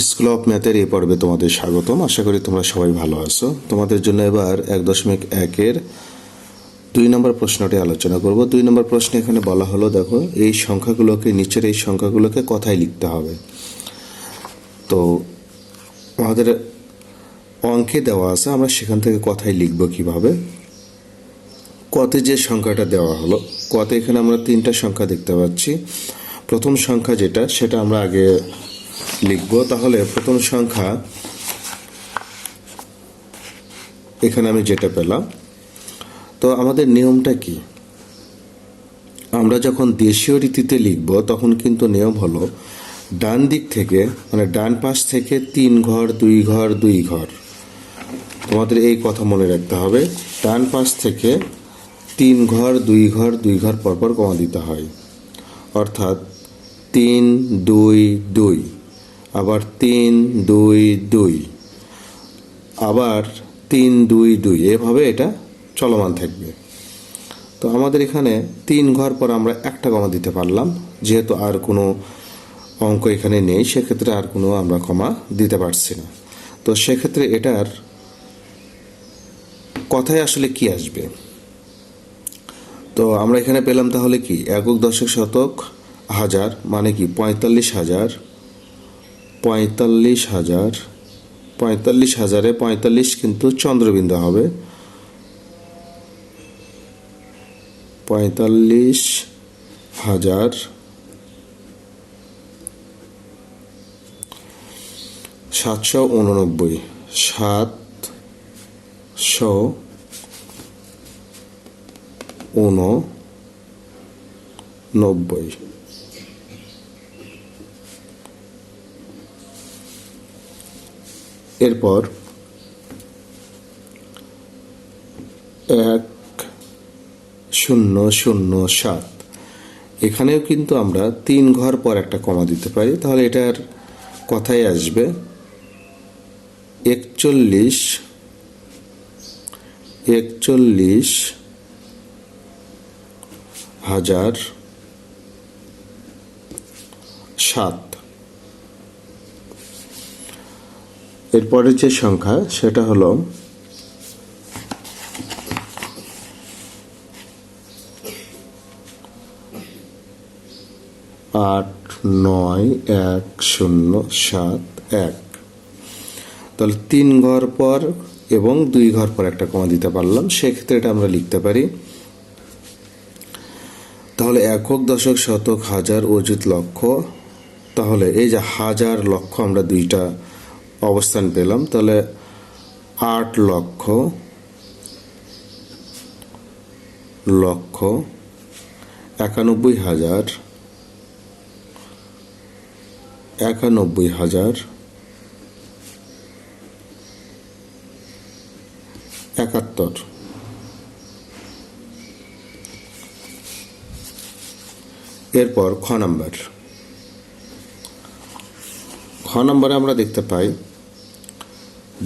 School of ম্যাথের এই পর্বে তোমাদের স্বাগতম। আশা করি তোমরা সবাই ভালো আছো। তোমাদের জন্য এবার 1.1-এর 2 নম্বর প্রশ্নটি আলোচনা করব। 2 নম্বর প্রশ্নে এখানে বলা হলো, দেখো এই সংখ্যাগুলোকে, নিচের এই সংখ্যাগুলোকে কথায় লিখতে হবে। তো আমাদের অঙ্কে দেওয়া আছে, আমরা সেখান থেকে কথায় লিখব কিভাবে। কতে যে সংখ্যাটা দেওয়া হলো, কতে এখানে আমরা 3টা সংখ্যা দেখতে পাচ্ছি। প্রথম সংখ্যা যেটা, সেটা আমরা আগে লিখব। তাহলে প্রথম সংখ্যা এখানে আমি যেটা পেলাম, তো আমাদের নিয়মটা কি, আমরা যখন দেশীয় রীতিতে লিখব তখন কিন্তু নিয়ম হলো ডান দিক থেকে, মানে ডান পাশ থেকে 3 ঘর 2 ঘর 2 ঘর। তোমাদের এই কথা মনে রাখতে হবে, ডান পাশ থেকে 3 ঘর 2 ঘর 2 ঘর পরপর কমা দিতে হয়। অর্থাৎ 3 2 2, আবার 3 2 2, আবার 3 2 2, এভাবে এটা চলমান থাকবে। তো আমাদের এখানে 3 ঘর পর আমরা একটা কমা দিতে পারলাম, যেহেতু আর কোনো অঙ্ক এখানে নেই, সেক্ষেত্রে আর কোনো আমরা কমা দিতে পারছি না। তো সেক্ষেত্রে এটার কথায় আসলে কি আসবে, তো আমরা এখানে পেলাম তাহলে কি, একক দশক শতক হাজার মানে কি 45,000, 45,000, 45,000-এ 45 কিন্তু চন্দ্রবিন্দু হবে, 45,000 789, 789। এরপর 1007, এখানেও কিন্তু আমরা 3 ঘর পর একটা কমা দিতে পারি। তাহলে এটার কথায় আসবে 41,007। এরপরের যে সংখ্যা সেটা হলো 891,071। তাহলে 3 ঘর পর এবং 2 ঘর পর একটা কমা দিতে পারলাম, সেক্ষেত্রে এটা আমরা লিখতে পারি। তাহলে একক দশক শতক হাজার অযুত লক্ষ, তাহলে এই যে হাজার লক্ষ আমরা 2টা অবস্থান পেলাম, তাহলে 8 লক্ষ, লক্ষ 91,000, 91,071। এরপর খ নম্বরে আমরা দেখতে পাই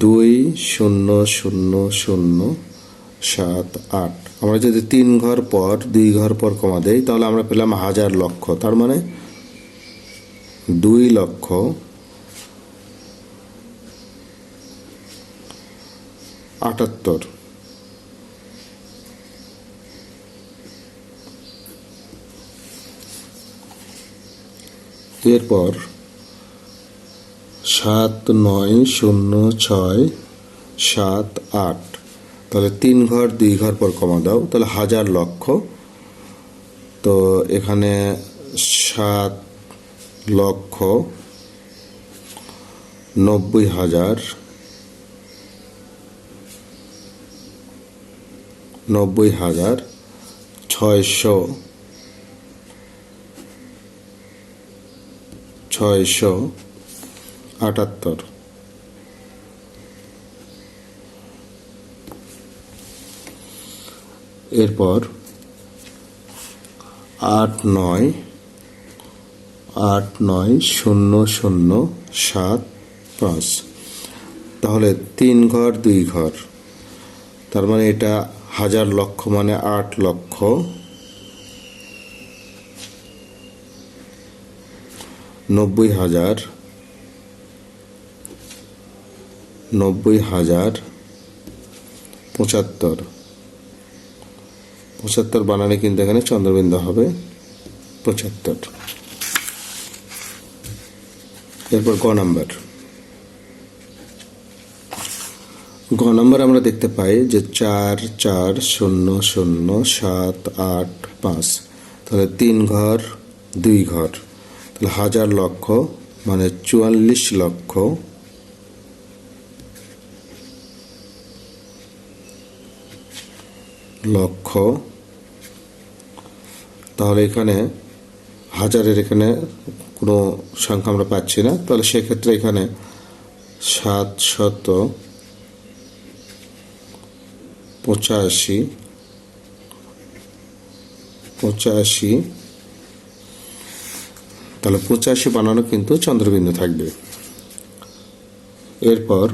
2,0,0,0,7,8। আমরা যদি 3 ঘর পর 2 ঘর পর কমা দেই, তাহলে আমরা পেলাম হাজার লক্ষ, তার মানে 2,78,000। এরপর 7,9,0,6,7,8, তাহলে 3 ঘর 2 ঘর পর কমা দাও, তাহলে হাজার লক্ষ। তো এখানে 7,90,000, 90,678। এরপর 8,9,0,0,7,5, তাহলে 3 ঘর 2 ঘর, তার মানে এটা হাজার লক্ষ মানে 8 লক্ষ, 90,000, 90,075 75 বানানে কিন্তু এখানে চন্দ্রবিন্দু হবে 75। এরপর গ নাম্বার আমরা দেখতে পাই যে 4,4,0,0,7,8,5, তাহলে 3 ঘর 2 ঘর, তাহলে হাজার লক্ষ মানে 44 লক্ষ লক্ষ। তাহলে এখানে হাজারের এখানে কোনো সংখ্যা আমরা পাচ্ছি না, তাহলে সেক্ষেত্রে এখানে 785 তাহলে 85 বানানো কিন্তু চন্দ্রবিন্দু থাকবে। এরপর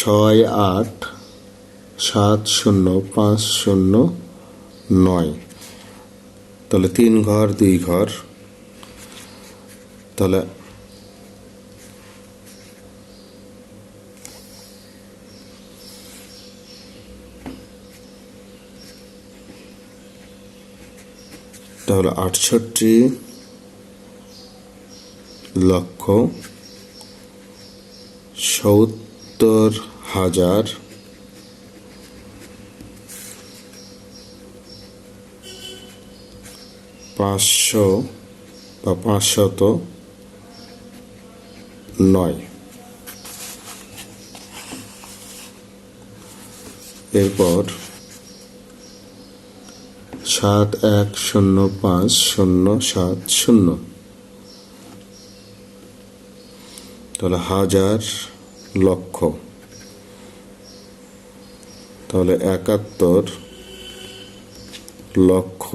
6,8,7,0,5,0,9, তাহলে 3 ঘর 2 ঘর, তাহলে তাহলে 68,70,000 500 বা 509। এরপর 71,05,070, তাহলে হাজার লক্ষ, তাহলে 71 লক্ষ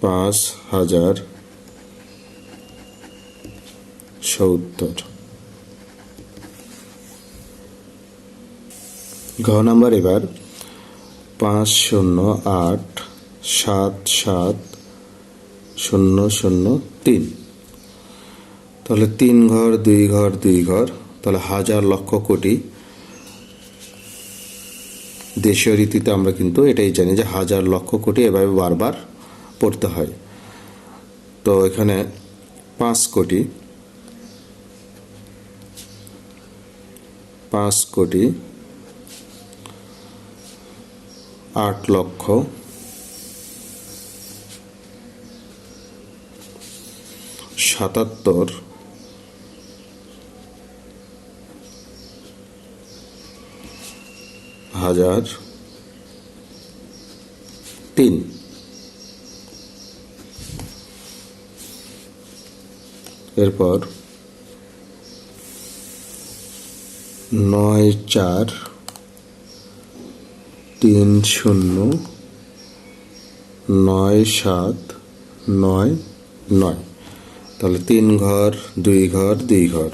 5,070। ঘ নাম্বার এবার 5,08,77,003, তাহলে 3 ঘর 2 ঘর 2 ঘর, তাহলে হাজার লক্ষ কোটি। দেশীয় রীতিতে আমরা কিন্তু এটাই জানি যে হাজার লক্ষ কোটি এভাবে বারবার পড়তে হয়। তো এখানে 5 কোটি 8 লক্ষ 77,003। এরপর 9,4,3,0,97,9,9, তাহলে 3 ঘর 2 ঘর 2 ঘর,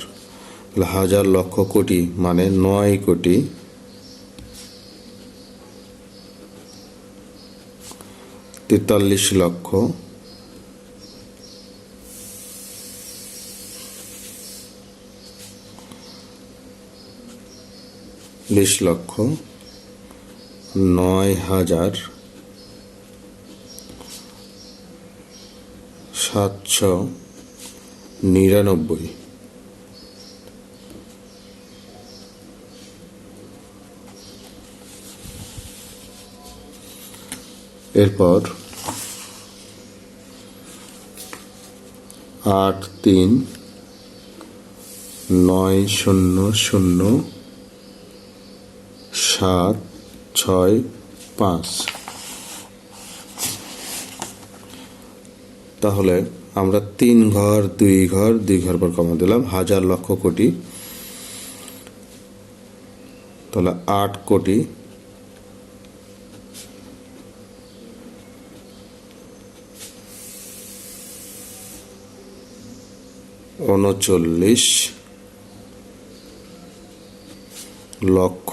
তাহলে হাজার লক্ষ কোটি মানে 9 কোটি 43 লক্ষ 9,799। এরপর 8,3,9,0,0,7,6,5, তাহলে আমরা 3 ঘর 2 ঘর 2 ঘর পর কমা দিলাম, হাজার লক্ষ কোটি, তাহলে 8 কোটি 39 লক্ষ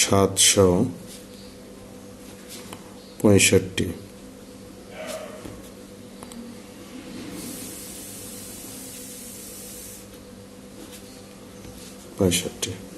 7,5 65 65